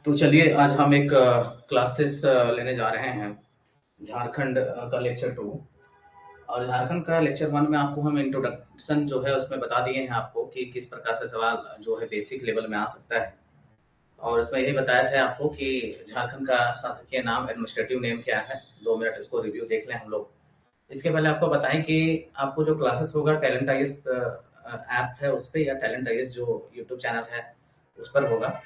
तो चलिए आज हम एक क्लासेस लेने जा रहे हैं झारखंड का लेक्चर 2। और झारखंड का लेक्चर 1 में आपको हम इंट्रोडक्शन जो है उसमें बता दिए हैं आपको कि किस प्रकार से सवाल जो है बेसिक लेवल में आ सकता है। और उसमें यही बताया था आपको कि झारखंड का शासकीय नाम एडमिनिस्ट्रेटिव नेम क्या है। 2 मिनट इसको रिव्यू देख लें हम लोग। इसके पहले आपको बताएं कि आपको जो क्लासेस होगा टैलेंट आईएएस ऐप है उस पर, या टैलेंट आईएएस जो यूट्यूब चैनल है उस पर होगा।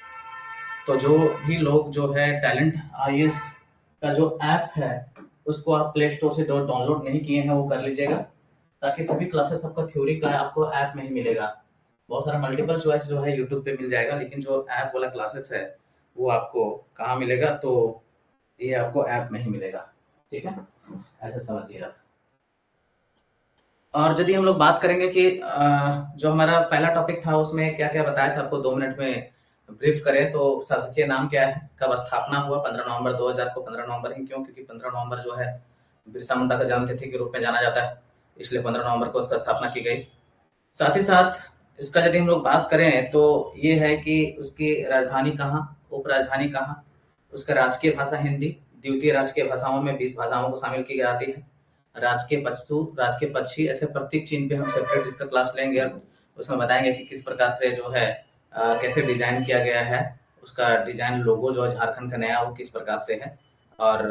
तो जो भी लोग जो है टैलेंट आईएएस का जो ऐप है उसको आप प्ले स्टोर से डाउनलोड नहीं किए हैं वो कर लीजिएगा, ताकि सभी क्लासेस आपका थ्योरी का आपको ऐप में ही मिलेगा। बहुत सारा मल्टीपल चॉइस जो है यूट्यूब पे मिल जाएगा, लेकिन जो ऐप वाला क्लासेस है वो आपको कहाँ मिलेगा, तो ये आपको ऐप में ही मिलेगा। ठीक है, ऐसे समझिए आप। और यदि हम लोग बात करेंगे कि जो हमारा पहला टॉपिक था उसमें क्या क्या बताया था आपको 2 मिनट में ब्रीफ करें, तो शासकीय नाम क्या है, कब स्थापना हुआ 15 नवंबर 2000 को। 15 नवंबर ही क्यों, क्योंकि 15 नवंबर जो है बिरसा मुंडा का जन्म तिथि के रूप में जाना जाता है, इसलिए 15 नवंबर को उसका स्थापना की गई। साथ ही साथ इसका यदि हम लोग बात करें तो ये है कि उसकी राजधानी कहाँ, उप राजधानी कहाँ, उसका राजकीय भाषा हिंदी, द्वितीय राजकीय भाषाओं में 20 भाषाओं को शामिल की जाती है। राजकीय पशु, राजकीय पक्षी, ऐसे प्रत्येक चीज पे हम सेपरेट इसका क्लास लेंगे। उसमें बताएंगे कि किस प्रकार से जो है कैसे डिजाइन किया गया है, उसका डिजाइन लोगो जो है झारखंड का नया वो किस प्रकार से है, और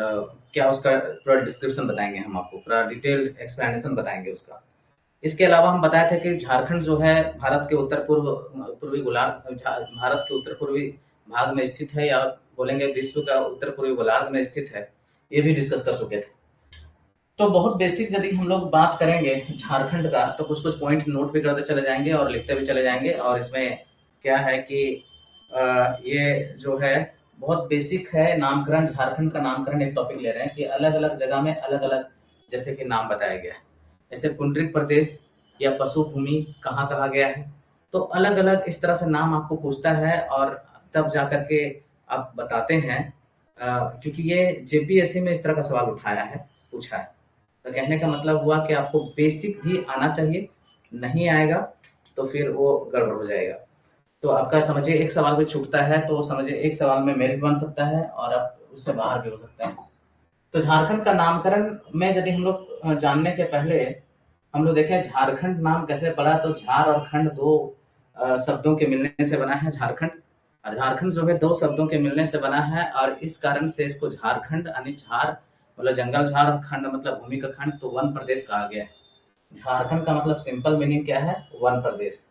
क्या उसका पूरा डिस्क्रिप्शन बताएंगे, हम आपको पूरा डिटेल एक्सप्लेनेशन बताएंगे उसका। इसके अलावा हम बताए थे कि झारखंड जो है भारत के उत्तर पूर्वी गोलार्ध, भारत के उत्तर पूर्वी भाग में स्थित है, या बोलेंगे विश्व का उत्तर पूर्वी गोलार्ध में स्थित है, ये भी डिस्कस कर चुके थे। तो बहुत बेसिक यदि हम लोग बात करेंगे झारखंड का, तो कुछ कुछ पॉइंट नोट भी करते चले जाएंगे और लिखते भी चले जाएंगे। और इसमें क्या है कि ये जो है बहुत बेसिक है। नामकरण, झारखंड का नामकरण एक टॉपिक ले रहे हैं कि अलग अलग जगह में अलग अलग जैसे कि नाम बताया गया है। जैसे पुंडरिक प्रदेश या पशु भूमि कहाँ कहा गया है, तो अलग अलग इस तरह से नाम आपको पूछता है और तब जाकर के आप बताते हैं। क्योंकि ये जेपीएससी में इस तरह का सवाल उठाया है, पूछा है। तो कहने का मतलब हुआ कि आपको बेसिक भी आना चाहिए, नहीं आएगा तो फिर वो गड़बड़ हो जाएगा। तो आपका समझिए एक सवाल भी छूटता है तो समझिए एक सवाल में मेरिट बन सकता है और आप उससे बाहर भी हो सकता है। तो झारखंड का नामकरण में यदि हम लोग जानने के पहले हम लोग देखें झारखंड नाम कैसे पड़ा, तो झार और खंड दो शब्दों के मिलने से बना है झारखंड। और झारखंड जो है दो शब्दों के मिलने से बना है, और इस कारण से इसको झारखंड यानी झार मतलब जंगल झार, और खंड मतलब भूमि का खंड, तो वन प्रदेश कहा गया है। झारखंड का मतलब सिंपल मीनिंग क्या है, वन प्रदेश।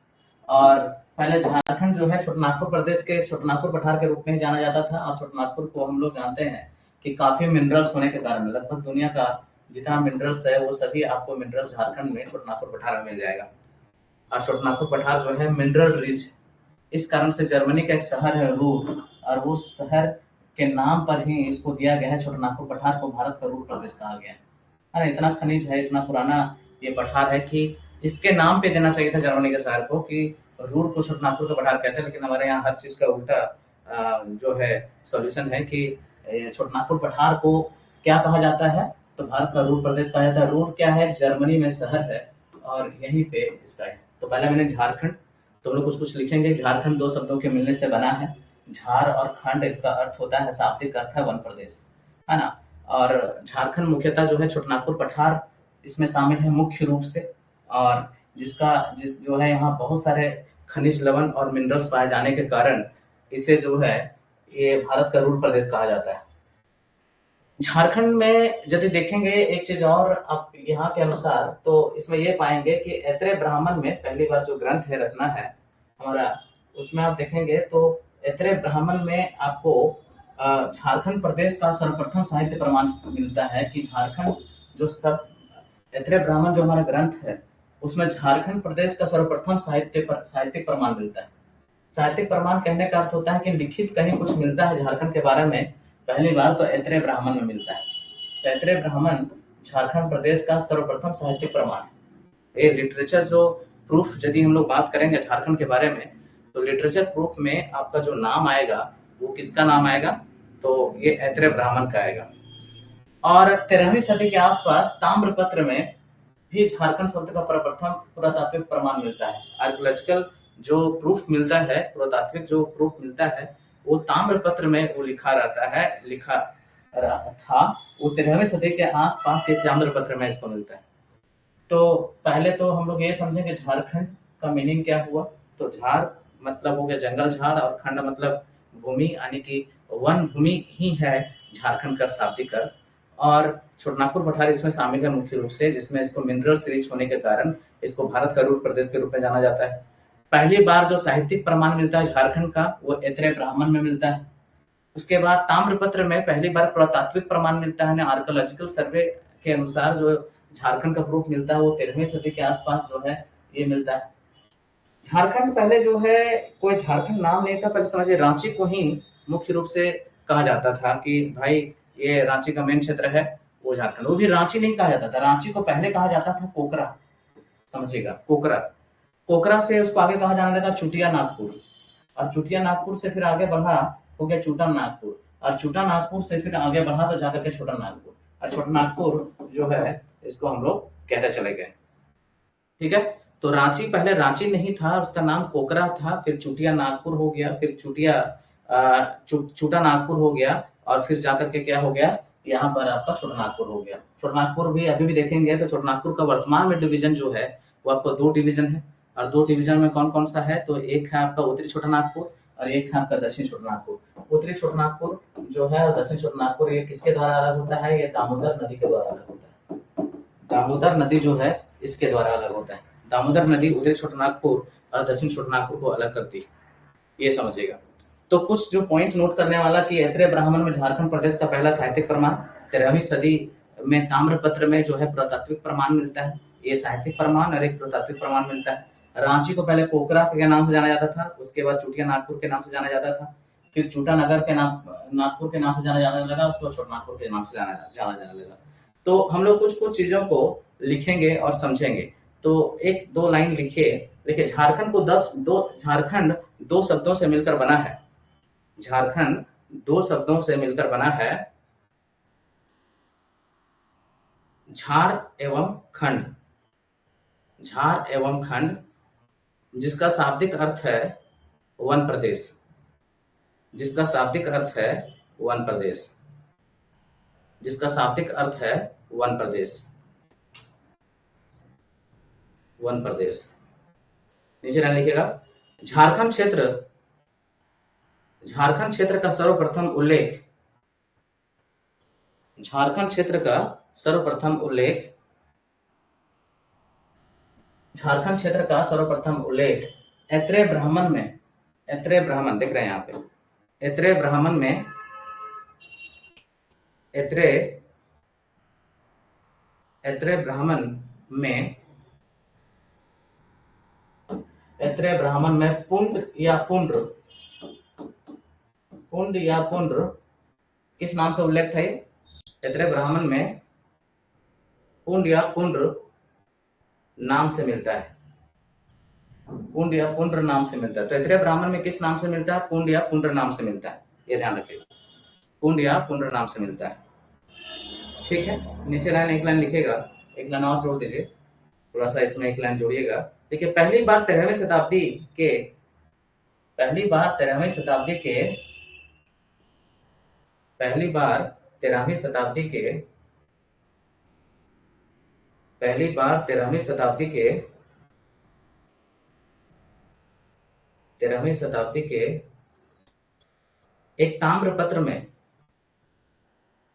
और पहले झारखंड जो है छोटनागपुर प्रदेश के छोटनागपुर पठार के रूप में ही जाना जाता था। और छोटनागपुर को हम लोग जानते हैं कि काफी मिनरल्स होने के कारण लगभग दुनिया का जितना मिनरल्स है वो सभी आपको मिनरल झारखंड में छोटनागपुर पठार में मिल जाएगा। और छोटनागपुर पठार जो है मिनरल रिच, इस कारण से जर्मनी का एक शहर है रूर, और वो शहर के नाम पर ही इसको दिया गया है, छोटनागपुर पठार को भारत का रूर प्रदेश कहा गया है। ना इतना खनिज है, इतना पुराना ये पठार है कि इसके नाम पे देना चाहिए था जर्मनी के शहर को, कि रूर को छोटनागपुर का पठार कहते हैं। लेकिन हमारे यहाँ हर चीज का उल्टा जो है सॉल्यूशन है कि छोटनागपुर पठार को क्या कहा जाता है, तो भारत का रूर प्रदेश कहा जाता है। रूर क्या है, जर्मनी में शहर है और यहीं पे इसका है। तो पहले मैंने झारखंड, तो हम लोग कुछ कुछ लिखेंगे। झारखंड दो शब्दों के मिलने से बना है, झार और खंड इसका अर्थ होता है, शाब्दिक अर्थ है वन प्रदेश, है ना। और झारखंड मुख्यतः जो है छोटनागपुर पठार इसमें शामिल है मुख्य रूप से, और जिस जो है यहाँ बहुत सारे खनिज लवण और मिनरल्स पाए जाने के कारण इसे जो है ये भारत का रूर प्रदेश कहा जाता है। झारखंड में यदि देखेंगे एक चीज और आप यहाँ के अनुसार, तो इसमें ये पाएंगे कि ऐत्रेय ब्राह्मण में पहली बार जो ग्रंथ है, रचना है हमारा, उसमें आप देखेंगे तो ऐत्रेय ब्राह्मण में आपको झारखंड प्रदेश का सर्वप्रथम साहित्य प्रमाण मिलता है कि झारखंड जो सब ऐत्रेय ब्राह्मण जो हमारा ग्रंथ है उसमें झारखंड प्रदेश का सर्वप्रथम साहित्यिक प्रमाण मिलता है। साहित्यिक प्रमाण कहने का अर्थ होता है कि लिखित कहीं कुछ मिलता है झारखंड के बारे में पहली बार, तो ऐत्रेय ब्राह्मण में मिलता है। तो ऐत्रेय ब्राह्मण झारखंड प्रदेश का सर्वप्रथम साहित्यिक प्रमाण है। ये लिटरेचर जो प्रूफ यदि हम लोग बात करेंगे झारखंड के बारे में, तो लिटरेचर प्रूफ में आपका जो नाम आएगा वो किसका नाम आएगा, तो ये ऐत्रेय ब्राह्मण का आएगा। और 13वीं सदी के आसपास ताम्रपत्र में भी झारखंड शब्द का प्रप्रथम पुरातात्विक प्रमाण मिलता है। आर्कियोलॉजिकल जो प्रूफ मिलता है, पुरातात्विक जो प्रूफ मिलता है, वो ताम्रपत्र में वो लिखा रहता है, लिखा था। वो 13वीं सदी के आसपास ये ताम्रपत्र में इसको मिलता है। तो पहले तो हम लोग ये समझेंगे झारखंड का मीनिंग क्या हुआ। तो झार मतलब हो गया जंगल झाड़, और खंड मतलब भूमि, यानी कि वन भूमि ही है झारखंड का शाब्दिक अर्थ। और छोटनागपुर पठार इसमें शामिल है मुख्य रूप से, जिसमें इसको मिनरल्स रिच होने के कारण इसको भारत का रूट प्रदेश के रूप में जाना जाता है। पहली बार जो साहित्यिक प्रमाण मिलता है झारखंड का वो ऐतरेय ब्राह्मण में मिलता है। उसके बाद ताम्रपत्र में पहली बार पुरातात्विक प्रमाण मिलता है, आर्कोलॉजिकल सर्वे के अनुसार जो झारखंड का प्रूफ मिलता है वो 13वीं सदी के आसपास जो है ये मिलता है। झारखंड पहले जो है कोई झारखंड नाम नहीं था, पहले समझिए रांची को ही मुख्य रूप से कहा जाता था कि भाई ये रांची का मेन क्षेत्र है, वो झारखंड। वो भी रांची नहीं कहा जाता था, रांची को पहले कहा जाता था पोखरा, समझिएगा पोखरा। पोखरा से उसको आगे कहा जाने लगा चुटिया नागपुर, और चुटिया नागपुर से फिर आगे बढ़ा हो गया छोटा नागपुर, और छोटा नागपुर से फिर आगे बढ़ा तो जाकर के छोटा नागपुर, और छोटा नागपुर जो है इसको हम लोग कहते चले गए। ठीक है, तो रांची पहले रांची नहीं था, उसका नाम पोखरा था, फिर चुटिया नागपुर हो गया, फिर छोटा नागपुर हो गया, और फिर जाकर के क्या हो गया यहाँ पर आपका छोटा नागपुर हो गया। छोटा नागपुर भी अभी भी देखेंगे तो छोटा नागपुर का वर्तमान में डिवीजन जो है वो आपको 2 डिवीजन है, और 2 डिवीजन में कौन कौन सा है, तो एक है आपका उत्तरी छोटा नागपुर और एक है आपका दक्षिण छोटा नागपुर। उत्तरी छोटा नागपुर जो है और दक्षिण छोटा नागपुर ये किसके द्वारा अलग होता है, ये दामोदर नदी के द्वारा अलग होता है। दामोदर नदी जो है इसके द्वारा अलग होता है। दामोदर नदी उत्तरी छोटा नागपुर और दक्षिण छोटा नागपुर को अलग करती है, ये समझिएगा। तो कुछ जो पॉइंट नोट करने वाला कि ऐतरेय ब्राह्मण में झारखंड प्रदेश का पहला साहित्यिक प्रमाण, 13वीं सदी में ताम्रपत्र में जो है पुरातात्विक प्रमाण मिलता है, ये साहित्यिक प्रमाण और एक पुरातात्विक प्रमाण मिलता है। रांची को पहले पोखरा के नाम से जाना जाता था, उसके बाद चुटिया नागपुर के नाम से जाना जाता था, फिर चूटा नगर के नाम नागपुर के नाम से जाना जाने लगा, उसके बाद छोटा नागपुर के नाम से जाना जाने लगा। तो हम लोग कुछ कुछ चीजों को लिखेंगे और समझेंगे। तो एक दो लाइन लिखिए। देखिए झारखंड दो शब्दों से मिलकर बना है। झारखंड 2 शब्दों से मिलकर बना है, झार एवं खंड। झार एवं खंड, जिसका शाब्दिक अर्थ है वन प्रदेश, जिसका शाब्दिक अर्थ है वन प्रदेश, जिसका शाब्दिक अर्थ है वन प्रदेश, वन प्रदेश। नीचे लाइन लिखिएगा। झारखंड क्षेत्र, झारखंड क्षेत्र का सर्वप्रथम उल्लेख, झारखंड क्षेत्र का सर्वप्रथम उल्लेख, झारखंड क्षेत्र का सर्वप्रथम उल्लेख ऐतरेय ब्राह्मण में, ऐतरेय ब्राह्मण देख रहे हैं यहाँ पे, ऐतरेय ब्राह्मण में, ऐतरेय ऐतरेय ब्राह्मण में, ऐतरेय ब्राह्मण में पुंड या पुंड्र, पुंड या पुंड्र किस नाम से उल्लेख था? ऐतरेय ब्राह्मण में पुंड या पुंड्र नाम से मिलता है, पुंड या पुंड्र नाम से मिलता है। तो ऐतरेय ब्राह्मण में किस नाम से मिलता है? पुंड या पुंड्र नाम से मिलता है, ये ध्यान रखिएगा, पुंड या पुंड्र नाम से मिलता है। ठीक है, नीचे लाइन एक लाइन लिखेगा, एक लाइन और जोड़ दीजिए, थोड़ा सा इसमें एक लाइन जोड़िएगा। देखिए पहली बार 13वीं शताब्दी के, पहली बार 13वीं शताब्दी के, पहली बार 13वीं शताब्दी के, पहली बार 13वीं शताब्दी के, 13वीं शताब्दी के एक ताम्रपत्र में,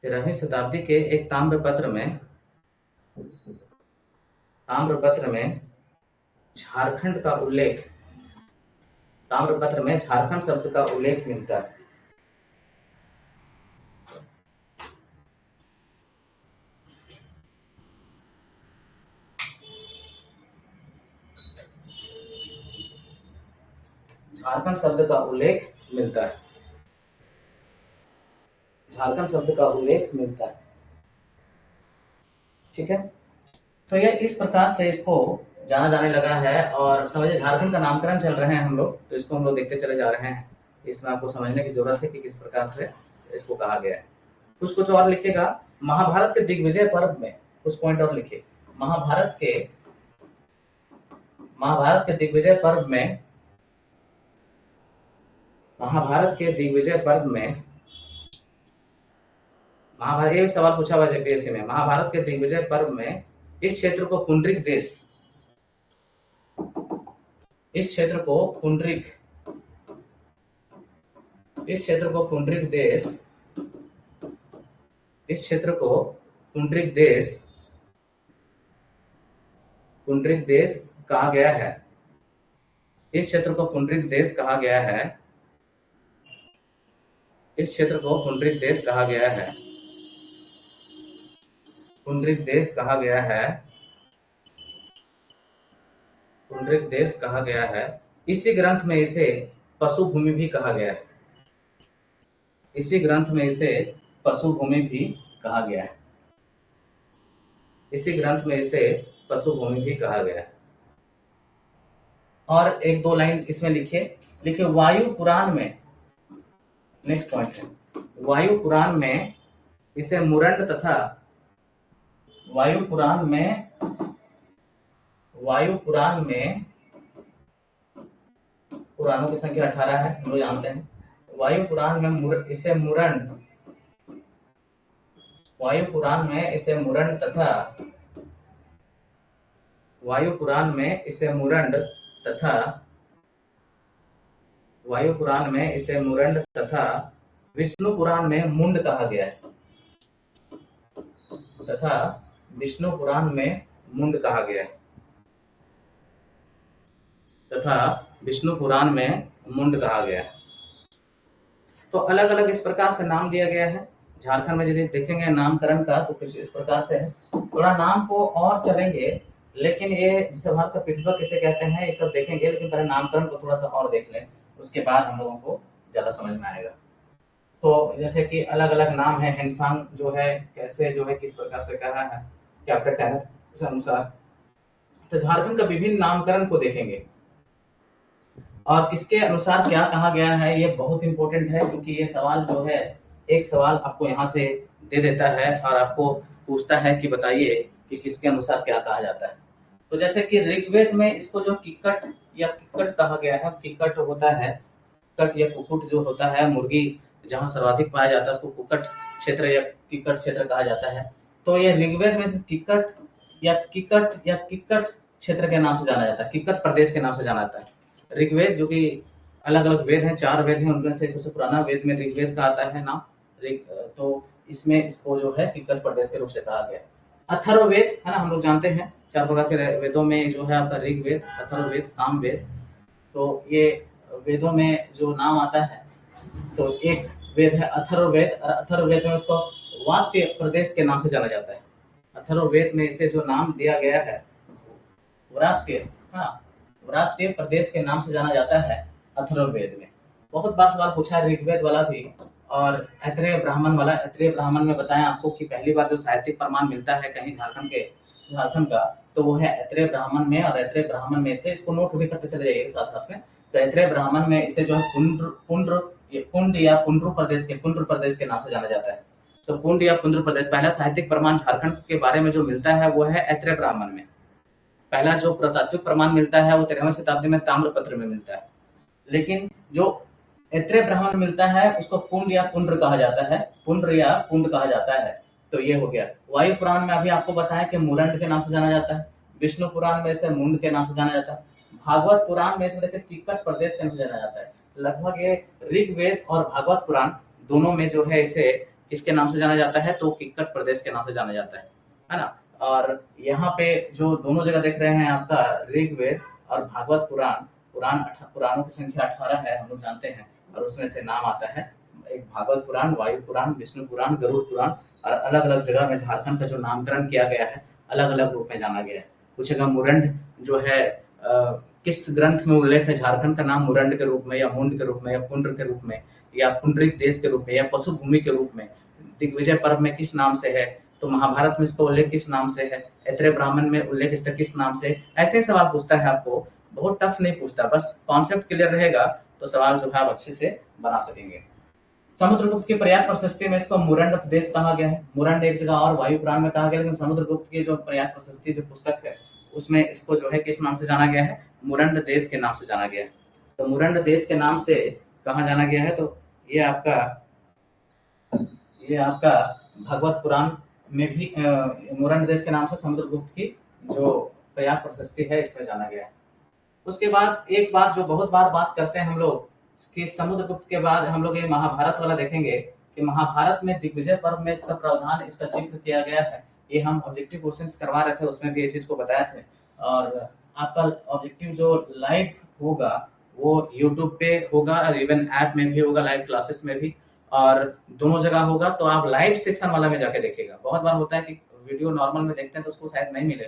13वीं शताब्दी के एक ताम्रपत्र में, ताम्रपत्र में झारखंड का उल्लेख, ताम्रपत्र में झारखंड शब्द का उल्लेख मिलता है। झारखंड शब्द का उल्लेख मिलता है, झारखंड शब्द का उल्लेख मिलता है। ठीक है, तो ये इस प्रकार से इसको जाना जाने लगा है। और समझिए झारखंड का नामकरण चल रहे हैं हम लोग, तो इसको हम लोग देखते चले जा रहे हैं। इसमें आपको समझने की जरूरत है कि किस प्रकार से इसको कहा गया है। कुछ कुछ और लिखेगा। महाभारत के दिग्विजय पर्व में कुछ पॉइंट और लिखे। महाभारत के, महाभारत के दिग्विजय पर्व में, महाभारत के दिग्विजय पर्व में, महाभारत, ये सवाल पूछा हुआ जेपीएससी में, महाभारत के दिग्विजय पर्व में इस क्षेत्र को पुंडरीक देश, इस क्षेत्र को पुंडरीक, इस क्षेत्र को पुंडरीक देश, इस क्षेत्र को पुंडरीक देश, पुंडरीक देश कहा गया है। इस क्षेत्र को पुंडरीक देश कहा गया है। इस क्षेत्र को पुंडरीक देश कहा गया है। पुंडरीक देश कहा गया है। पुंडरीक देश कहा गया है। इसी ग्रंथ में इसे पशु भूमि भी कहा गया है। इसी ग्रंथ में इसे पशु भूमि भी कहा गया है। इसी ग्रंथ में इसे पशु भूमि भी कहा गया है। और एक दो लाइन इसमें लिखे वायु पुराण में, नेक्स्ट पॉइंट है, वायु पुराण में इसे मुरंड तथा, वायु पुराण में, वायु पुराण में, पुराणों की संख्या 18 है, हम लोग जानते हैं। वायु पुराण में इसे मुरंड, वायु पुराण में इसे मुरंड तथा, वायु पुराण में इसे मुरंड तथा, वायु पुराण में इसे मुरंड तथा विष्णु पुराण में मुंड कहा गया है, तथा विष्णु पुराण में मुंड कहा गया है, तथा विष्णु पुराण में मुंड कहा गया है। तो अलग अलग इस प्रकार से नाम दिया गया है। झारखंड में यदि देखेंगे नामकरण का तो कुछ इस प्रकार से है। थोड़ा नाम को और चलेंगे, लेकिन ये जिसे भारत का पिट्सबर्ग किसे कहते हैं ये सब देखेंगे, लेकिन पहले नामकरण को थोड़ा सा और देख लें, उसके बाद हम लोगों को ज्यादा समझ में आएगा। तो जैसे कि अलग अलग नाम है, हेनसांग जो है कैसे जो है किस प्रकार से कहा है कैप्टन टैनर इस अनुसार। तो झारखंड का विभिन्न नामकरण को देखेंगे और किसके अनुसार क्या कहा गया है, ये बहुत इंपॉर्टेंट है, क्योंकि ये सवाल जो है एक सवाल आपको यहाँ से दे देता है और आपको पूछता है कि बताइए कि किसके अनुसार क्या कहा जाता है। तो जैसे कि ऋग्वेद में इसको जो किक्कट या किक्कट कहा गया है, किक्कट होता है, किक्कट या कुक्कुट जो होता है, मुर्गी जहाँ सर्वाधिक पाया जाता है उसको कुक्कट क्षेत्र या किक्कट क्षेत्र कहा जाता है। तो ये ऋग्वेद में किक्कट या किक्कट या किक्कट क्षेत्र के नाम से जाना जाता है, किक्कट प्रदेश के नाम से जाना जाता है। ऋग्वेद जो कि अलग अलग वेद हैं, 4 वेद हैं, उनमें से सबसे पुराना वेद में ऋग्वेद का आता है नाम, तो इसमें इसको जो है किक्कट प्रदेश के रूप से कहा गया। अथर्ववेद है ना, हम लोग जानते हैं 4 प्रकार के वेदों में जो है आपका ऋग्वेद, अथर्ववेद, सामवेद। तो ये वेदों में जो नाम आता है, तो एक वेद है अथर्ववेद, और अथर्ववेद में उसको वात्य प्रदेश के नाम से जाना जाता है। अथर्ववेद में इसे जो नाम दिया गया है व्रात्य, हाँ, व्रात्य प्रदेश के नाम से जाना जाता है अथर्ववेद में। बहुत बार सवाल पूछा है ऋग्वेद वाला भी और ऐत्रेय ब्राह्मण वाला। ऐत्रेय ब्राह्मण में बताया आपको कि पहली बार जो साहित्यिक प्रमाण मिलता है कहीं झारखंड का, तो वो है ऐत्रेय ब्राह्मण में, और ऐत्रेय ब्राह्मण में से इसको नोट भी करते चले जाइए साथ साथ में। तो ऐत्रेय ब्राह्मण में इसे जो है पुंड या पुंड्र प्रदेश के नाम से जाना जाता है। तो पुंड या पुंड्र प्रदेश, पहला साहित्यिक प्रमाण झारखंड के बारे में जो मिलता है वो है ऐत्रेय ब्राह्मण में। पहला जो पुरातात्विक प्रमाण मिलता है वो 13वीं शताब्दी में ताम्रपत्र में मिलता है, लेकिन जो ऐत्रेय ब्राह्मण मिलता है उसको पुंड या पुंड्र कहा जाता है, पुंड्र या पुंड कहा जाता है। तो ये हो गया। वायु पुराण में अभी आपको बताया कि मुरंड के नाम से जाना जाता है, विष्णु पुराण में इसे मुंड के नाम से जाना जाता है, भागवत पुराण में इसे देखिए किक्कट प्रदेश के नाम से जाना जाता है। लगभग ये ऋग्वेद और भागवत पुराण दोनों में जो है इसे किसके नाम से जाना जाता है, तो किक्कट प्रदेश के नाम से जाना जाता है ना। और यहाँ पे जो दोनों जगह देख रहे हैं आपका ऋग्वेद और भागवत पुराणों की संख्या 18 है, हम लोग जानते हैं, और उसमें से नाम आता है एक भागवत पुराण, वायु पुराण, विष्णु पुराण, गरुड़ पुराण, और अलग अलग जगह में झारखंड का जो नामकरण किया गया है अलग अलग रूप में जाना गया है। पूछेगा मुरंड जो है किस ग्रंथ में उल्लेख है झारखंड का नाम मुरंड के रूप में, या मुंड के रूप में, या पुंड्र के रूप में, या पुंडरिक देश के रूप में, या पशु भूमि के रूप में, दिग्विजय पर्व में किस नाम से है, तो महाभारत में इसका उल्लेख किस नाम से है, ऐत्रेय ब्राह्मण में उल्लेख इसका किस नाम से। ऐसे सवाल पूछता है आपको, बहुत टफ नहीं पूछता, बस कॉन्सेप्ट क्लियर रहेगा तो सवाल जो है आप अच्छे से बना सकेंगे। समुद्रगुप्त की प्रयाग प्रशस्ति में इसको मुरंड प्रदेश कहा गया है। मुरंड एक जगह और वायु पुराण में कहा गया, लेकिन समुद्रगुप्त की जो प्रयाग प्रशस्ति जो पुस्तक है उसमें इसको जो है किस नाम से जाना गया है, मुरंड देश के नाम से जाना गया है। तो मुरंड देश के नाम से कहाँ जाना गया है, तो ये आपका ये आपका भागवत पुराण में भी मुरन देश के नाम से समुद्रगुप्त की जो प्रयाग प्रशस्ति है इसमें जाना गया है। उसके बाद एक बात जो बहुत बार बात करते हैं हम लोग कि समुद्रगुप्त के बाद हम लोग ये महाभारत वाला देखेंगे कि महाभारत में दिग्विजय पर्व में इसका प्रावधान, इसका जिक्र किया गया है। ये हम ऑब्जेक्टिव क्वेश्चंस करवा रहे थे, उसमें भी ये चीज को बताए थे। और आपका ऑब्जेक्टिव जो लाइव होगा वो यूट्यूब पे होगा और इवन ऐप में भी होगा, लाइव क्लासेस में भी, और दोनों जगह होगा। तो आप लाइव सेक्शन वाला में जाके देखिएगा। बहुत बार होता है कि वीडियो नॉर्मल में देखते हैं तो उसको शायद नहीं मिले,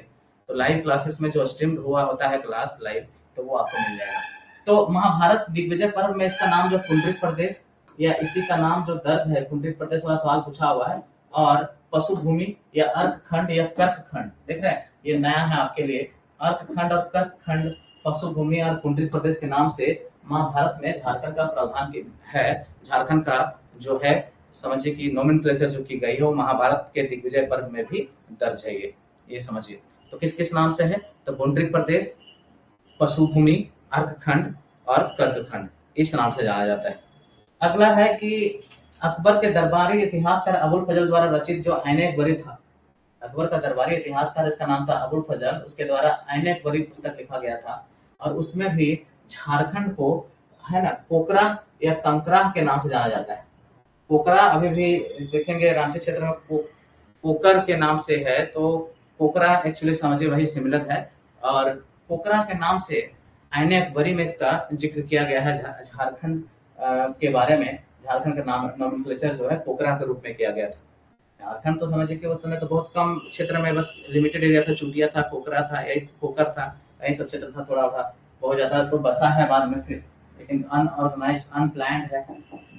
तो लाइव क्लासेस में जो स्ट्रीम हुआ होता है क्लास लाइव, तो वो आपको मिल जाएगा। तो महाभारत दिग्विजय पर्व में इसका नाम जो पुंडरीक प्रदेश या इसी का नाम जो दर्ज है, पुंडरीक प्रदेश वाला सवाल पूछा हुआ है। और पशु भूमि या अर्क खंड या कर्क खंड, देख रहे हैं ये नया है आपके लिए। अर्क खंड और कर्क खंड, पशु भूमि और पुंडरीक प्रदेश के नाम से महाभारत में झारखंड का प्रावधान है। झारखंड का जो है समझिए कि नोमेनक्लेचर जो की गई है वो महाभारत के दिग्विजय पर्व में भी दर्ज है। ये समझिए। तो किस किस नाम से है, तो पुंडरीक प्रदेश, पशु भूमि, अर्क खंड और कर्क खंड, इस नाम से जाना जाता है। अगला है कि अकबर के दरबारी इतिहासकार अबुल फजल द्वारा रचित जो ऐन-ए-अकबरी था, अकबर का दरबारी इतिहासकार इसका नाम था अबुल फजल, उसके द्वारा ऐन-ए-अकबरी पुस्तक लिखा गया था। और उसमें भी झारखंड को है ना पोकरा या कंकरा के नाम से जाना जाता है। पोकरा अभी भी देखेंगे रांची क्षेत्र में पोकर के नाम से है, तो पोकरा एक्चुअली समझिए वही सिमिलर है। और पोकरा के नाम से ऐन-ए-अकबरी में इसका जिक्र किया गया है। झारखंड के बारे में झारखंड का नाम नोमेनक्लेचर जो है पोकरा के रूप में किया गया था। झारखंड तो समझिए कि उस समय तो बहुत कम क्षेत्र में बस लिमिटेड एरिया था, चूटिया था, पोखरा था, यही पोकर था, यही सब क्षेत्र था, थोड़ा था, बहुत ज्यादा तो बसा है बाद में फिर, लेकिन अनऑर्गेनाइज्ड अनप्लान्ड है।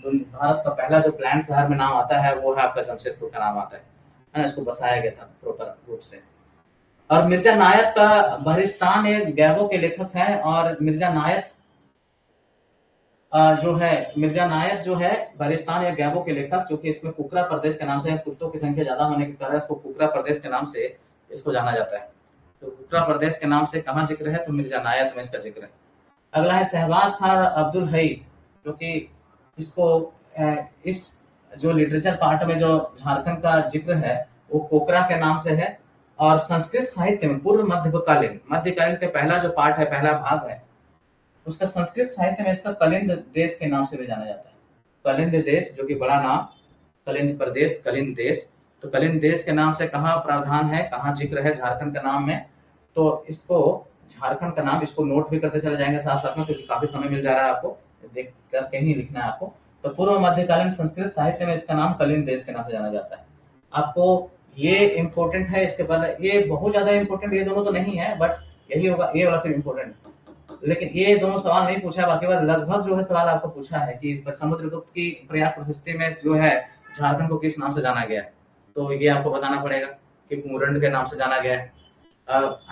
भारत का पहला जो प्लान शहर में नाम आता है वो है आपका जमशेदपुर का नाम आता है ना, इसको बसाया गया था प्रॉपर रूप से। और मिर्जा नायत का बहरिस्तान एक गैबो के लेखक हैं। और मिर्जा नायत जो है मिर्जा नायत जो है बहरिस्तान या गैबो के लेखक, जो कि इसमें कुकरा प्रदेश के नाम से, कुत्तों की संख्या ज्यादा होने के कारण इसको कुकरा प्रदेश के नाम से इसको जाना जाता है। तो कुकरा प्रदेश के नाम से कहाँ जिक्र है, तो मिर्जा नायत में इसका जिक्र है। अगला है शहबाज खान और अब्दुल हई, जो कि इसको इस जो लिटरेचर पार्ट में जो झारखंड का जिक्र है वो कोकरा के नाम से है। और संस्कृत साहित्य में पूर्व मध्यकालीन के पहला जो पार्ट है, पहला भाग है, उसका संस्कृत साहित्य में इसका कलिंद देश के नाम से भी जाना जाता है। कलिंद देश जो कि बड़ा नाम, कलिंद प्रदेश, कलिंद देश। तो कलिंद देश के नाम से कहाँ प्रावधान है, कहाँ जिक्र है झारखंड का नाम में, तो इसको झारखंड का नाम, इसको नोट भी करते चले जाएंगे साथ साथ में, क्योंकि काफी समय मिल जा रहा है आपको, देख करके ही लिखना है आपको। तो पूर्व मध्यकालीन संस्कृत साहित्य में इसका नाम कलिंद देश के नाम से जाना जाता है। आपको ये इम्पोर्टेंट है, इसके बाद ये बहुत ज्यादा इम्पोर्टेंट, ये दोनों तो नहीं है, बट यही होगा, ये वाला फिर इम्पोर्टेंट। लेकिन ये दोनों सवाल नहीं पूछा, बाकी बात लगभग जो है सवाल आपको पूछा है कि समुद्रगुप्त की प्रयाग प्रशस्ति में जो है झारखंड को किस नाम से जाना गया है, तो ये आपको बताना पड़ेगा कि मुरंड के नाम से जाना गया है।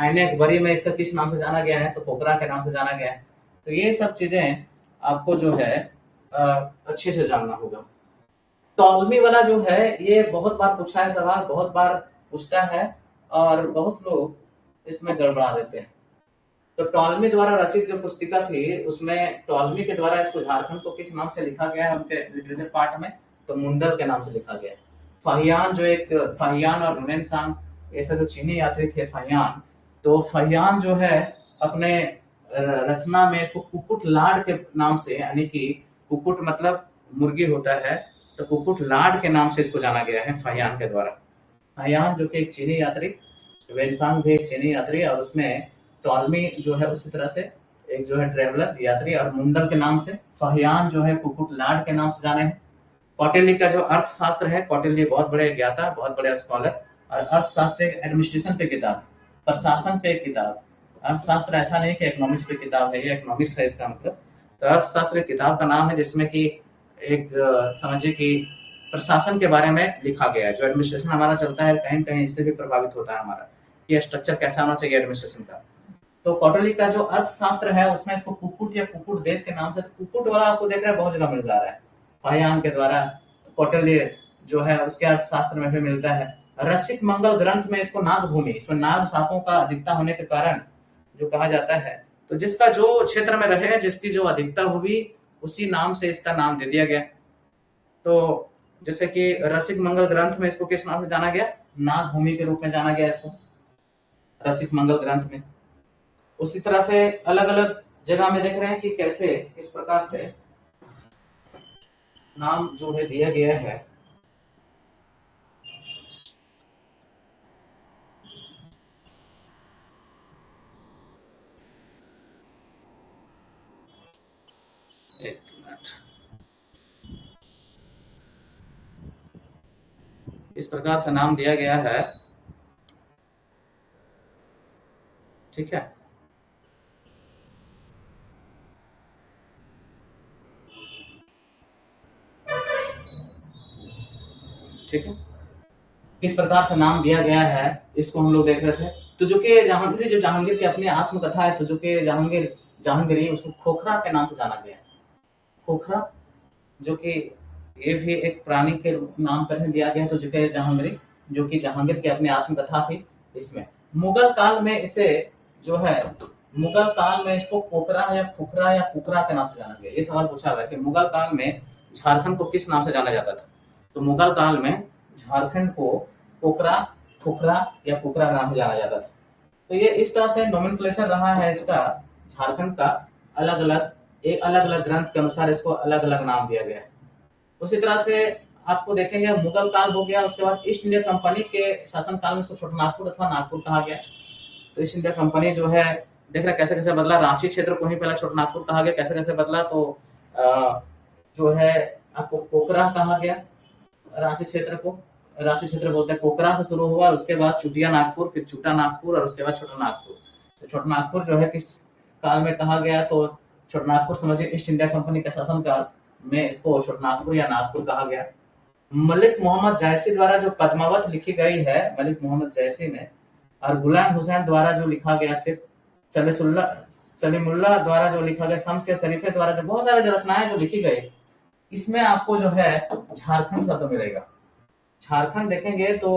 ऐन-ए-अकबरी में इसका किस नाम से जाना गया है, तो पोकरा के नाम से जाना गया है। तो ये सब चीजें आपको जो है अच्छे से जानना होगा। टॉलमी वाला जो है ये बहुत बार पूछा है सवाल, बहुत बार पूछता है और बहुत लोग इसमें गड़बड़ा देते हैं। तो टॉलमी द्वारा रचित जो पुस्तिका थी उसमें टॉलमी के द्वारा इसको झारखंड को किस नाम से लिखा गया है उनके लिटरेचर पार्ट में, तो मुंडल के नाम से लिखा गया है। फाहियान जो एक फाहियान और रेनेसां ऐसे जो चीनी यात्री थे फाहियान, तो फाहियान जो है अपने रचना में इसको कुकुट लाड के नाम से, यानी कि कुकुट मतलब मुर्गी होता है, तो कुकुट लाड के नाम से इसको जाना गया है फाहियान के द्वारा। फाहियान जो कि एक चीनी यात्री, वेनसांग भी एक चीनी यात्री, और उसमें टॉलमी जो है उसी तरह से एक जो है ट्रेवलर यात्री, और मुंडल के नाम से, फाहियान जो है कुकुट लाड के नाम से जाने हैं। कौटिल्य का जो अर्थशास्त्र है, कौटिल्य बहुत बड़े ज्ञाता, बहुत बड़े स्कॉलर, और अर्थशास्त्र एक एडमिनिस्ट्रेशन पे किताब, प्रशासन पे एक किताब। अर्थशास्त्र ऐसा नहीं कि इकोनॉमिक्स पे किताब है, ये इकोनॉमिक्स है इसका मतलब। तो अर्थशास्त्र एक किताब का नाम है जिसमें कि एक समझिए कि प्रशासन के बारे में लिखा गया है। जो एडमिनिस्ट्रेशन हमारा चलता है कहीं कहीं इससे भी प्रभावित होता है हमारा, ये स्ट्रक्चर कैसा होना चाहिए एडमिनिस्ट्रेशन का। तो कौटिल्य का जो अर्थशास्त्र है उसमें इसको कुकुट या कुकुट देश के नाम से, तो कुकुट वाला आपको देख रहे हैं बहुत जगह मिल जा रहा है फाहियान के द्वारा। कौटिल्य जो है उसके अर्थशास्त्र में भी मिलता है। रसिक मंगल ग्रंथ में इसको नागभूमि, इसमें नाग सांपों का अधिकता होने के कारण जो कहा जाता है, तो जिसका जो क्षेत्र में रहे, जिसकी जो अधिकता हुई उसी नाम से इसका नाम दे दिया गया। तो जैसे कि रसिक मंगल ग्रंथ में इसको किस नाम से जाना गया, नागभूमि के रूप में जाना गया इसको, रसिक मंगल ग्रंथ में। उसी तरह से अलग अलग जगह में देख रहे हैं कि कैसे इस प्रकार से नाम जो है दिया गया है। एक मिनट, इस प्रकार से नाम दिया गया है, ठीक है। ठीक है, किस प्रकार से नाम दिया गया है इसको हम लोग देख रहे थे। तो जो कि जहांगीर की अपनी आत्मकथा है, तो जो कि जहांगीरी उसको खोखरा के नाम से जाना गया है। खोखरा, जो कि ये भी एक प्राणी के नाम पर ही दिया गया है, तो जो कि जहांगीरी, जो कि जहांगीर की अपनी आत्मकथा थी। इसमें मुगल काल में इसे जो है, मुगल काल में इसको पोखरा या फुकरा या पुकरा के नाम से जाना गया। ये सवाल पूछा हुआ है कि मुगल काल में झारखंड को किस नाम से जाना जाता था। तो मुगल काल में झारखंड को पोखरा, फुकरा या पुकरा नाम से जाना जाता था। तो ये इस तरह से नोमेनक्लेचर रहा है इसका, झारखंड का अलग अलग ग्रंथ के अनुसार इसको अलग अलग नाम दिया गया है। उसी तरह से आपको देखेंगे मुगल काल हो गया, उसके बाद ईस्ट इंडिया कंपनी के शासन काल में इसको छोटा नागपुर अथवा नागपुर कहा गया। तो ईस्ट इंडिया कंपनी जो है, देख रहे कैसे कैसे बदला। रांची क्षेत्र को ही पहले छोटा नागपुर कहा गया, कैसे कैसे बदला। तो जो है आपको पोखरा कहा गया, रांची क्षेत्र को, रांची क्षेत्र बोलते हैं। पोखरा से शुरू हुआ, उसके बाद चुटिया नागपुर, फिर छोटा नागपुर और उसके बाद छोटा नागपुर। तो छोटा नागपुर जो है किस काल में कहा गया, तो छोटा नागपुर समझिए ईस्ट इंडिया कंपनी के शासन काल में इसको छोटा नागपुर या नागपुर कहा गया। मलिक मोहम्मद जैसी द्वारा जो पद्मावत लिखी गई है, मलिक मोहम्मद जैसी में, और गुलाम हुसैन द्वारा जो लिखा गया, फिर सलीमुल्लाह द्वारा जो लिखा गया, शम्स के शरीफे द्वारा जो बहुत सारे रचनाएं जो लिखी गई, इसमें आपको जो है झारखंड शब्द मिलेगा। झारखंड देखेंगे तो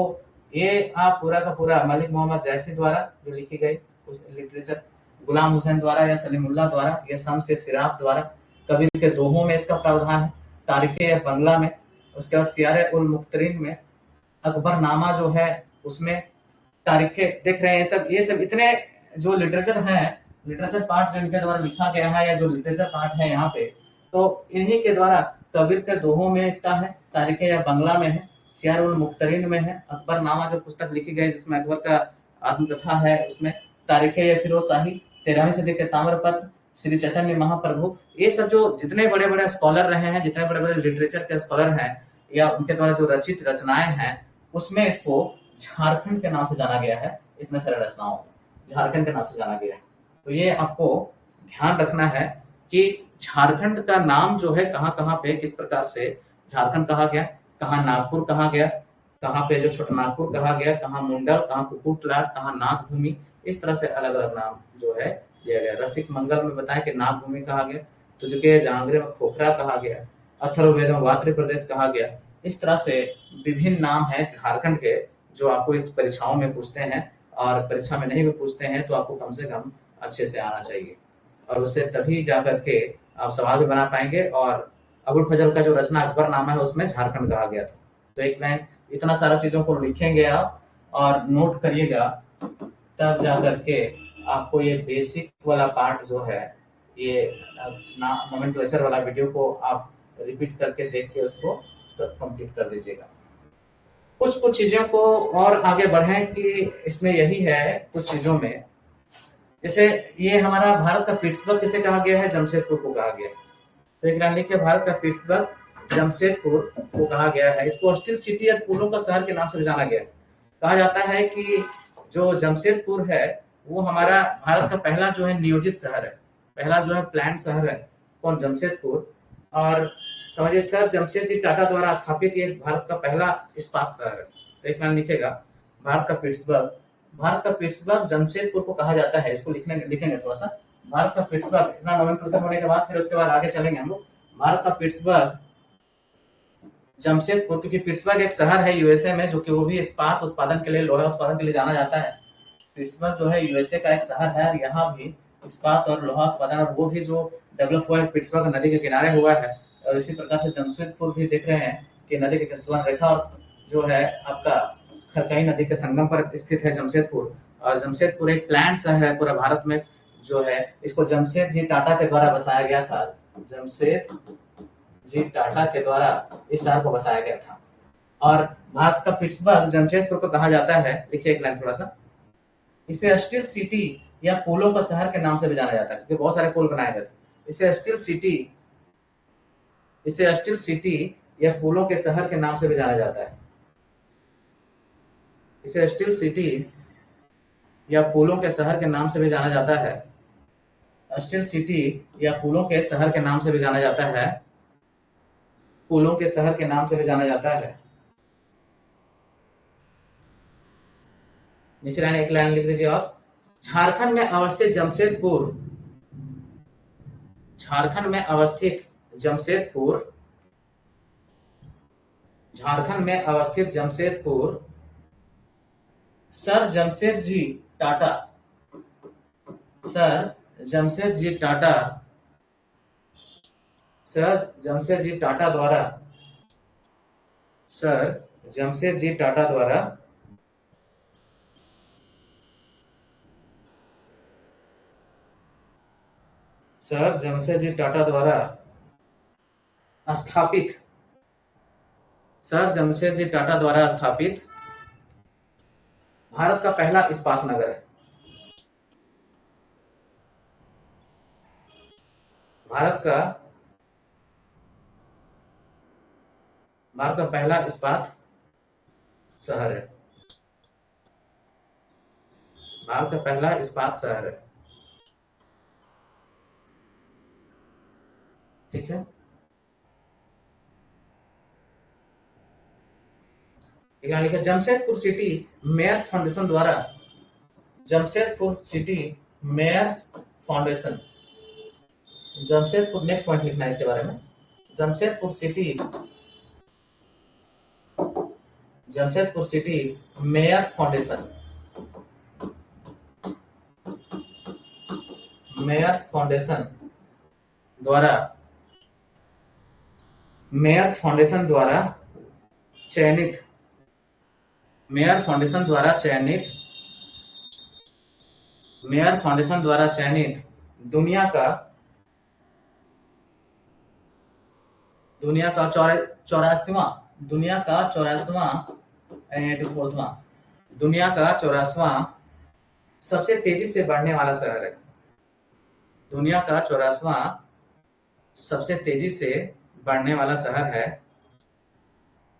ये आप पूरा का पूरा मलिक मोहम्मद जैसी द्वारा जो लिखी गई लिटरेचर, गुलाम हुसैन द्वारा या सलीमुल्लाह द्वारा या शम्स के सिराफ द्वारा, कबीर के दोहों में इसका प्रावधान है, तारीखे या बंगला में, उसके बाद सियारे उल मुख्तरीन में, अकबरनामा जो है उसमें, तारीखे देख रहे हैं। ये सब इतने जो लिटरेचर है, लिटरेचर पार्ट जो इनके द्वारा लिखा गया है, या जो लिटरेचर पार्ट है यहाँ पे, तो इन्हीं के द्वारा कबीर के दोहों में इसका है, तारीखे या बंगला में है, सियार उल मुख्तरीन में है, अकबरनामा जो पुस्तक लिखी गई जिसमें अकबर का आत्मकथा है, उसमें तारीखे या फिरोज शाही, 13वीं सदी के ताम्रपत्र, श्री चैतन्य महाप्रभु, ये सब जो जितने बड़े बड़े स्कॉलर रहे हैं, जितने बड़े बड़े लिटरेचर के स्कॉलर हैं, या उनके द्वारा जो रचित रचनाएं हैं, उसमें इसको झारखंड के नाम से जाना गया है। इतने सारे रचनाओं झारखंड के नाम से जाना गया है। तो ये आपको ध्यान रखना है कि झारखंड का नाम जो है कहाँ कहाँ पे किस प्रकार से झारखंड कहा गया, कहाँ नागपुर कहा गया, कहाँ पे जो छोटा नागपुर कहा गया, कहाँ मुंडल, कहाँ कुकुटलाट, कहाँ नागभूमि, इस तरह से अलग अलग नाम जो है दिया गया। रसिक मंगल में बताया कि नागभूमि कहा गया, तो जो कि जहांगीर में खोखरा कहा गया, अथर्ववेद में वात्री प्रदेश कहा गया। इस तरह से विभिन्न नाम है झारखंड के, जो आपको इस परीक्षाओं में पूछते हैं, और परीक्षा में नहीं भी पूछते हैं तो आपको कम से कम अच्छे से आना चाहिए, और उससे तभी जा करके आप सवाल भी बना पाएंगे। और अबुल फजल का जो रचना अकबरनामा है उसमें झारखंड कहा गया था। तो एक लाइन इतना सारा चीजों को लिखेंगे आप और नोट करिएगा, तब जा करके आपको ये बेसिक वाला पार्ट जो है, ये नोमेनक्लेचर वाला वीडियो को आप रिपीट करके देख के उसको कंप्लीट कर दीजिएगा। कुछ कुछ चीजों को और आगे बढ़े कि इसमें यही है कुछ चीजों में, जैसे ये हमारा भारत का पिट्सबर्ग किसे कहा गया है, जमशेदपुर को कहा गया है। तो एक लाइन लिखिए, भारत का पिट्सबर्ग जमशेदपुर को कहा गया है। इसको स्टील सिटी या फूलों का शहर के नाम से जाना गया है। कहा जाता है कि जो जमशेदपुर है वो हमारा भारत का पहला जो है नियोजित शहर है, पहला जो है प्लान शहर है, कौन, जमशेदपुर। और समझिए सर जमशेदजी टाटा द्वारा स्थापित ये भारत का पहला इस्पात शहर है। तो एक लाइन लिखेगा, भारत का पिट्सबर्ग जमशेदपुर को कहा जाता है। इसको लिखेंगे थोड़ा सा, भारत का पिट्सबर्ग, इतना नोमेनक्लेचर होने के बाद फिर उसके बाद आगे चलेंगे हम लोग। भारत का पिट्सबर्ग जमशेदपुर, क्योंकि पिट्सबर्ग एक शहर है यूएसए में, जो कि वो भी इस्पात उत्पादन के लिए, लोहा उत्पादन के लिए जाना जाता है। पिट्सबर्ग जो है यूएसए का एक शहर है, और यहाँ भी इस्पात और लोहा उत्पादन, और वो भी जो डेवलप हुआ है पिट्सबर्ग नदी के किनारे हुआ है। और इसी प्रकार से जमशेदपुर भी देख रहे हैं कि नदी के सुवर्ण रेखा और जो है आपका खरकई नदी के संगम पर स्थित है जमशेदपुर। और जमशेदपुर एक प्लांट शहर है पूरे भारत में, जो है इसको जमशेद जी टाटा के द्वारा बसाया गया था। जमशेद जी टाटा के द्वारा इस शहर को बसाया गया था। और भारत का पिट्सबर्ग जमशेदपुर को कहा जाता है, देखिए एक लाइन थोड़ा सा, इसे स्टील सिटी या पुलों का शहर के नाम से भी जाना जाता है, क्योंकि बहुत सारे पुल बनाए गए थे। इसे स्टील सिटी या पुलों के शहर के नाम से भी जाना जाता है। इसे स्टील सिटी या पुलों के शहर के नाम से भी जाना जाता है। स्टील सिटी या पुलों के शहर के नाम से भी जाना जाता है। पुलों के शहर के नाम से भी जाना जाता है। नीचे लाइन एक लाइन लिख दीजिए आप। झारखंड में अवस्थित जमशेदपुर, झारखंड में अवस्थित जमशेदपुर, झारखंड में अवस्थित Jamshedpur sir Jamshed ji Tata, sir Jamshed ji Tata, sir Jamshed ji Tata द्वारा, सर जमशेद जी टाटा द्वारा सर जमशेद जी टाटा द्वारा स्थापित, सर जमशेद जी टाटा द्वारा स्थापित भारत का पहला इस्पात नगर है। भारत का भारत का पहला इस्पात शहर है। भारत का पहला इस्पात शहर है। ठीक है, यहाँ लिखा जमशेदपुर सिटी मेयर्स फाउंडेशन द्वारा, Jamshedpur city mayors foundation, Jamshedpur, next point लिखना है इसके बारे में। Jamshedpur city, Jamshedpur city mayors foundation, mayors foundation द्वारा, मेयर्स फाउंडेशन द्वारा चयनित, मेयर फाउंडेशन द्वारा चयनित, मेयर फाउंडेशन द्वारा चयनित दुनिया का, दुनिया का 84वां, दुनिया का 84वां, दुनिया का 84वां सबसे तेजी से बढ़ने वाला शहर है। दुनिया का 84वां सबसे तेजी से बढ़ने वाला शहर है।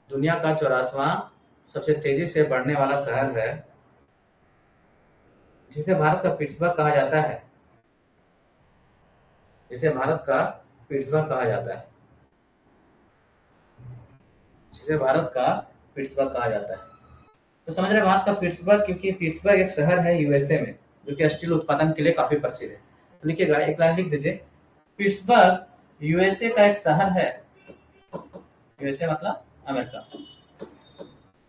दुनिया का 84वां सबसे तेजी से बढ़ने वाला शहर है, जिसे भारत का पिट्सबर्ग कहा जाता है, जिसे भारत का पिट्सबर्ग कहा जाता है, जिसे भारत का पिट्सबर्ग कहा जाता है। तो समझ रहे हैं भारत का पिट्सबर्ग, क्योंकि पिट्सबर्ग एक शहर है यूएसए में, जो कि स्टील उत्पादन के लिए काफी प्रसिद्ध है। तो लिखिएगा, एक लाइन लिख दीजिए, पिट्सबर्ग यूएसए का एक शहर है। यूएसए मतलब अमेरिका।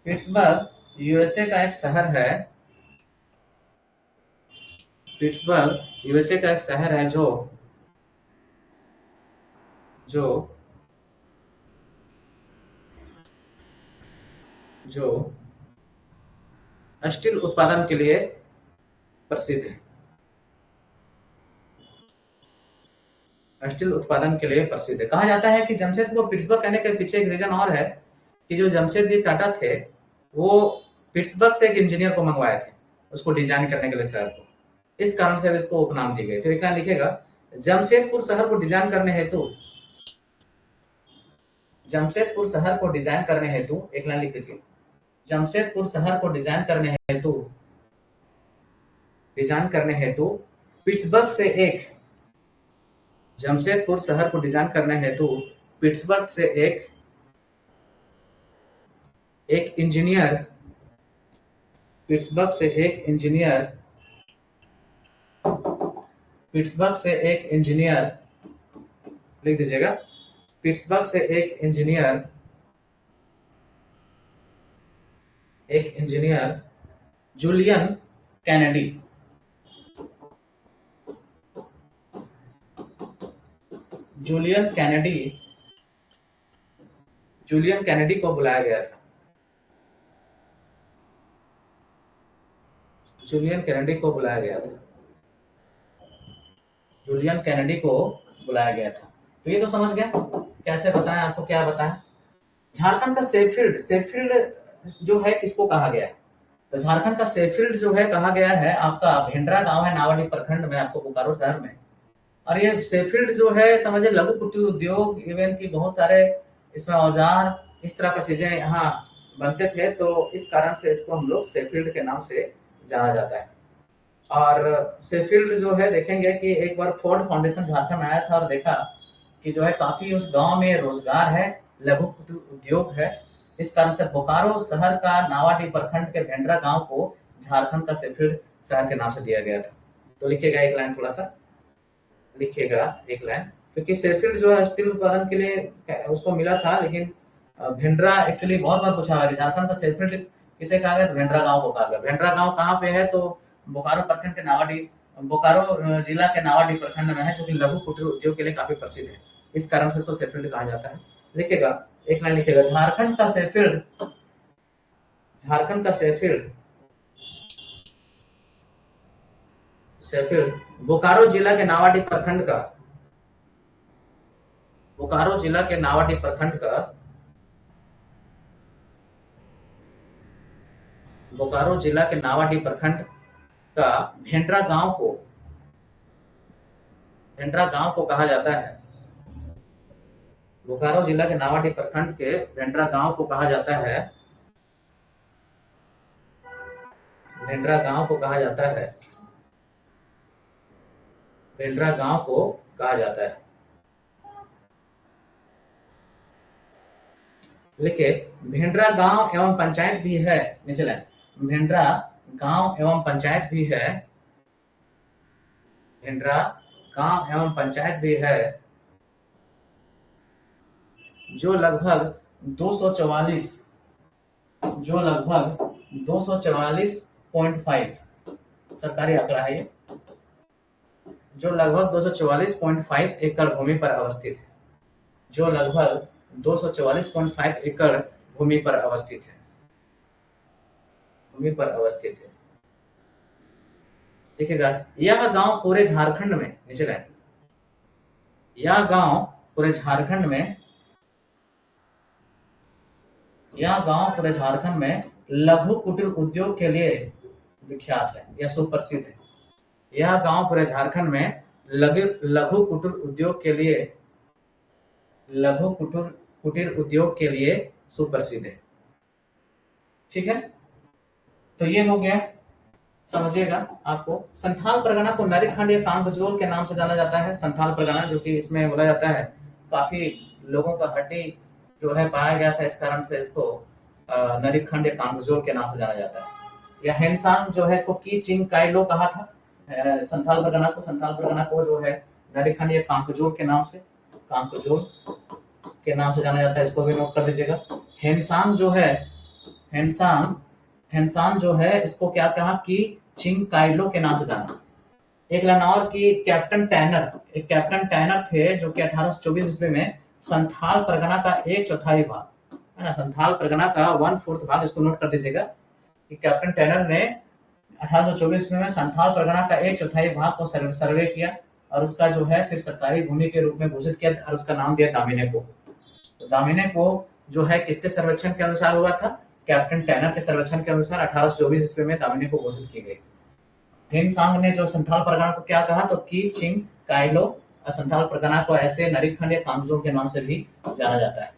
पिट्सबर्ग यूएसए का एक शहर है। पिट्सबर्ग यूएसए का एक शहर है जो जो जो स्टील उत्पादन के लिए प्रसिद्ध है। स्टील उत्पादन के लिए प्रसिद्ध है। कहा जाता है कि जमशेदपुर को पिट्सबर्ग कहने के पीछे एक रीजन और है, कि जो जमशेद जी टाटा थे, वो पिट्सबर्ग से एक इंजीनियर को मंगवाए थे उसको डिजाइन करने के लिए शहर को। इस कारण से इसको उपनाम दी गई। तो एक लिखेगा, जमशेदपुर शहर को डिजाइन करने हेतु, जमशेदपुर शहर को डिजाइन करने हेतु, एक लाइन लिख दीजिए, जमशेदपुर शहर को डिजाइन करने हेतु पिट्सबर्ग से एक, जमशेदपुर शहर को डिजाइन करने हेतु पिट्सबर्ग से एक इंजीनियर, पिट्सबर्ग से एक इंजीनियर, पिट्सबर्ग से एक इंजीनियर, लिख दीजिएगा, पिट्सबर्ग से एक इंजीनियर, एक engineer Julian Kennedy, Julian Kennedy Julian Kennedy को बुलाया गया था। जूलियन कैनेडी को बुलाया गया था। जूलियन कैनेडी को बुलाया गया था। तो ये तो समझ गया कैसे बताएं, आपको क्या बताएं। झारखंड का सेफील्ड, सेफील्ड जो है किसको कहा गया है? तो झारखंड का सेफील्ड जो है कहा गया है आपका भिंडरा गांव है नावाडीह प्रखंड में, आपको बोकारो शहर में। और ये सेफील्ड जो है समझिए लघु कुटीर उद्योग, इवन की बहुत सारे इसमें औजार इस तरह की चीजें यहाँ बनते थे, तो इस कारण से इसको हम लोग सेफील्ड के नाम से जाना जाता है। और सेफील्ड जो है देखेंगे कि एक बार फोर्ड फाउंडेशन झारखंड आया था और देखा कि जो है काफी उस गांव में रोजगार है, लघु कुटीर उद्योग है। इस कारण से बोकारो शहर का नावाडीह प्रखंड के भेंडरा गांव को झारखंड का सेफील्ड शहर के नाम से दिया गया था। तो लिखिएगा एक लाइन, थोड़ा सा लिखिएगा एक लाइन, क्योंकि सेफील्ड जो है स्टील उत्पादन के लिए उसको मिला था, लेकिन भेंडरा एक्चुअली बहुत बार पूछा हुआ है झारखंड का सेफील्ड किसे कहा गया? भेंडरा गांव को कहा गया। भेंडरा गांव कहाँ पे है? तो बोकारो प्रखंड के नावाडीह, बोकारो जिला के नावाडीह प्रखंड में है, जो कि लघु कुटीर उद्योग के लिए काफी प्रसिद्ध है। इस कारण से इसको सेफील्ड कहा जाता है। लिखिएगा एक लाइन, लिखिएगा झारखंड का सेफील्ड, झारखंड का सेफील्ड, सेफील्ड बोकारो जिला के नावाडीह प्रखंड का, बोकारो जिला के नावाडीह प्रखंड का, बोकारो जिला के नावाडीह प्रखंड का भेंडरा गांव को, भेंडरा गांव को कहा जाता है। बोकारो जिला के नावाडीह प्रखंड के भेंडरा गांव को कहा जाता है, भेंडरा गांव को कहा जाता है, भेंडरा गांव को कहा जाता है। लिखे भेंडरा गांव एवं पंचायत भी है, नीचे लाइन, भेंडरा गांव एवं पंचायत भी है, भेंडरा गांव एवं पंचायत भी है, जो लगभग 244, जो लगभग 244.5 सरकारी आंकड़ा है ये, जो लगभग 244.5 एकड़ भूमि पर अवस्थित है, जो लगभग 244.5 एकड़ भूमि पर अवस्थित है, भूमि पर अवस्थित है। देखिएगा यह गांव पूरे झारखंड में, नीचे लाइन, यह गांव पूरे झारखंड में, यह गांव पूरे झारखंड में लघु कुटीर उद्योग के लिए विख्यात है या सुप्रसिद्ध है। यह गांव पूरे झारखंड में लघु कुटीर उद्योग के लिए, लघु कुटीर उद्योग के लिए सुप्रसिद्ध है। ठीक है, तो ये हो गया, समझिएगा। आपको संथाल परगना को नरीखंड या कांगजोल के नाम से जाना जाता है। संथाल परगना जो कि इसमें बोला जाता है काफी लोगों का हड्डी जो है पाया गया था, इस कारण से इसको नरीखंड या कांगजोल के नाम से जाना जाता है। या हेनसांग जो है इसको की चिंग काइलो कहा था। संथाल परगना को, संथाल परगना को जो है नरीखंड या कांगजोल के नाम से, कांगजोल के नाम से जाना जाता है। इसको भी नोट कर लीजिएगा। हेनसांग जो है, हेनसांग जो है इसको क्या कहा कि चिंग काइलो के नाम से जाना। एक लाइन और कि कैप्टन टैनर, एक कैप्टन टैनर थे जो कि 1824 ईस्वी में संथाल परगना का 1/4 भाग, है ना, संथाल परगना का 1/4 भाग, इसको नोट कर दीजिएगा कि कैप्टन टैनर ने 1824 में संथाल परगना का 1/4 भाग को सर्वे किया और उसका जो है फिर सरकारी भूमि के रूप में घोषित किया और उसका नाम दिया दामिने को। तो दामिने को जो है किसके सर्वेक्षण के अनुसार हुआ था? कैप्टन टैनर के सर्वेक्षण के अनुसार 1824 ईस्वी में दामिने को घोषित की गई। हेनसांग ने जो संथाल परगना को क्या कहा? तो की चिंग काइलो, और संथाल परगना को ऐसे नरीखंड या कांगजोल के नाम से भी जाना जाता है।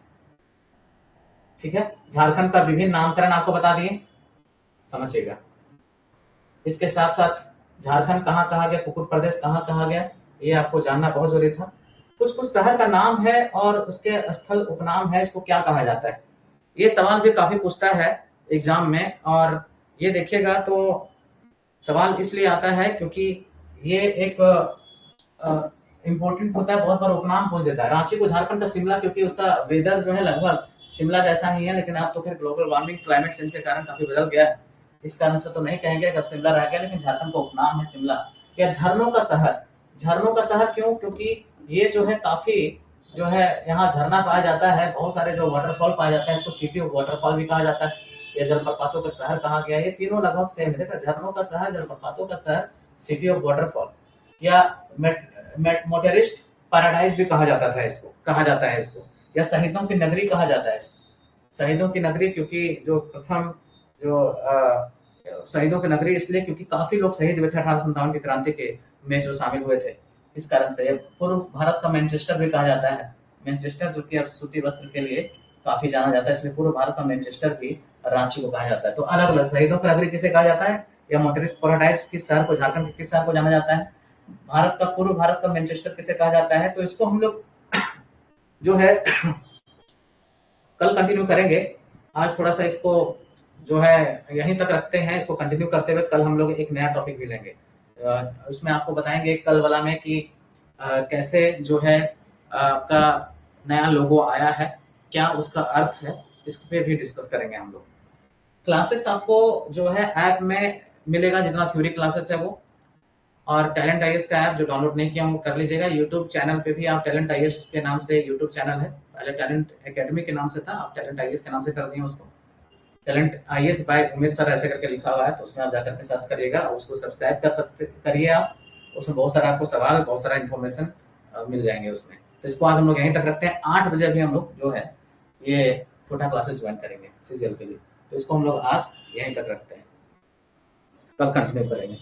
ठीक है, झारखंड का विभिन्न नामकरण आपको बता दिए, समझिएगा। इसके साथ साथ झारखंड कहाँ कहा गया, कुकुट प्रदेश कहाँ कहा गया, ये आपको जानना बहुत जरूरी था। कुछ कुछ शहर का नाम है और उसके स्थल उपनाम है, इसको क्या कहा जाता है? ये सवाल भी काफी पूछता है एग्जाम में। और ये देखिएगा तो सवाल इसलिए आता है क्योंकि ये एक इम्पोर्टेंट होता है, बहुत बार उपनाम पूछ देता है। रांची को झारखंड का शिमला, क्योंकि उसका वेदर जो है लगभग शिमला जैसा ही है, लेकिन अब तो फिर ग्लोबल वार्मिंग, क्लाइमेट चेंज के कारण काफी बदल गया है, इस कारण से तो नहीं कहेंगे कब शिमला रह गया, लेकिन झारखंड का उपनाम है शिमला। या झरनों का शहर, झरनों का शहर क्यों? क्योंकि ये जो है काफी जो है यहाँ झरना पाया जाता है, बहुत सारे जो वाटरफॉल पाया जाता है, इसको सिटी ऑफ वाटरफॉल भी कहा जाता है, या जलप्रपातों का शहर कहा गया है। ये तीनों लगभग सेम है, देखा, झरनों का शहर, जलप्रपातों का शहर, सिटी ऑफ वाटरफॉल, या मोटेरिस्ट पैराडाइज भी कहा जाता था, इसको कहा जाता है इसको, या शहीदों की नगरी कहा जाता है इसको। शहीदों की नगरी क्योंकि जो प्रथम जो शहीदों की नगरी इसलिए क्योंकि काफी लोग शहीद हुए थे 1857 की क्रांति के में जो शामिल हुए थे, इस कारण से पूर्व भारत का मैनचेस्टर भी कहा जाता है। मैनचेस्टर जो कि अब सूती वस्त्र के लिए काफी जाना जाता है, इसलिए पूर्व भारत का मैनचेस्टर भी रांची को कहा जाता है। तो अलग अलग शहीदों की नगरी किसे कहा जाता है, या मोटरिस्ट पैराडाइज किस शहर को, झारखंड के किस शहर को जाना जाता है, भारत का पूर्व भारत का मैनचेस्टर किसे कहा जाता है। तो इसको हम लोग जो है कल कंटिन्यू करेंगे। आज थोड़ा सा इसको जो है यहीं तक रखते हैं, इसको कंटिन्यू करते हुए कल हम लोग एक नया टॉपिक भी लेंगे। उसमें आपको बताएंगे कल वाला में कि कैसे जो है आपका नया लोगो आया है, क्या उसका अर्थ है, इस पे भी डिस्कस करेंगे हम लोग। क्लासेस आपको जो है ऐप में मिलेगा, जितना थ्योरी क्लासेस है वो, और टैलेंट आईएएस का ऐप जो डाउनलोड नहीं किया वो कर लीजिएगा। यूट्यूब चैनल पे भी आप टैलेंट आईएएस के नाम से यूट्यूब चैनल है, पहले टैलेंट एकेडमी के नाम से था, आप टैलेंट आईएएस के नाम से कर दिए उसको। Talent IAS by Umesh sir ऐसे करके लिखा हुआ है, तो उसमें आप जाकर के सर्च करिएगा, उसको सब्सक्राइब करिए आप। उसमें बहुत सारा आपको सवाल, बहुत सारा इन्फॉर्मेशन मिल जाएंगे उसमें। तो इसको आज हम लोग यहीं तक रखते हैं। 8 बजे अभी हम लोग जो है ये छोटा क्लासेस ज्वाइन करेंगे सीजीएल के लिए, तो इसको हम लोग आज यहीं तक रखते हैं, कल कंटिन्यू करेंगे।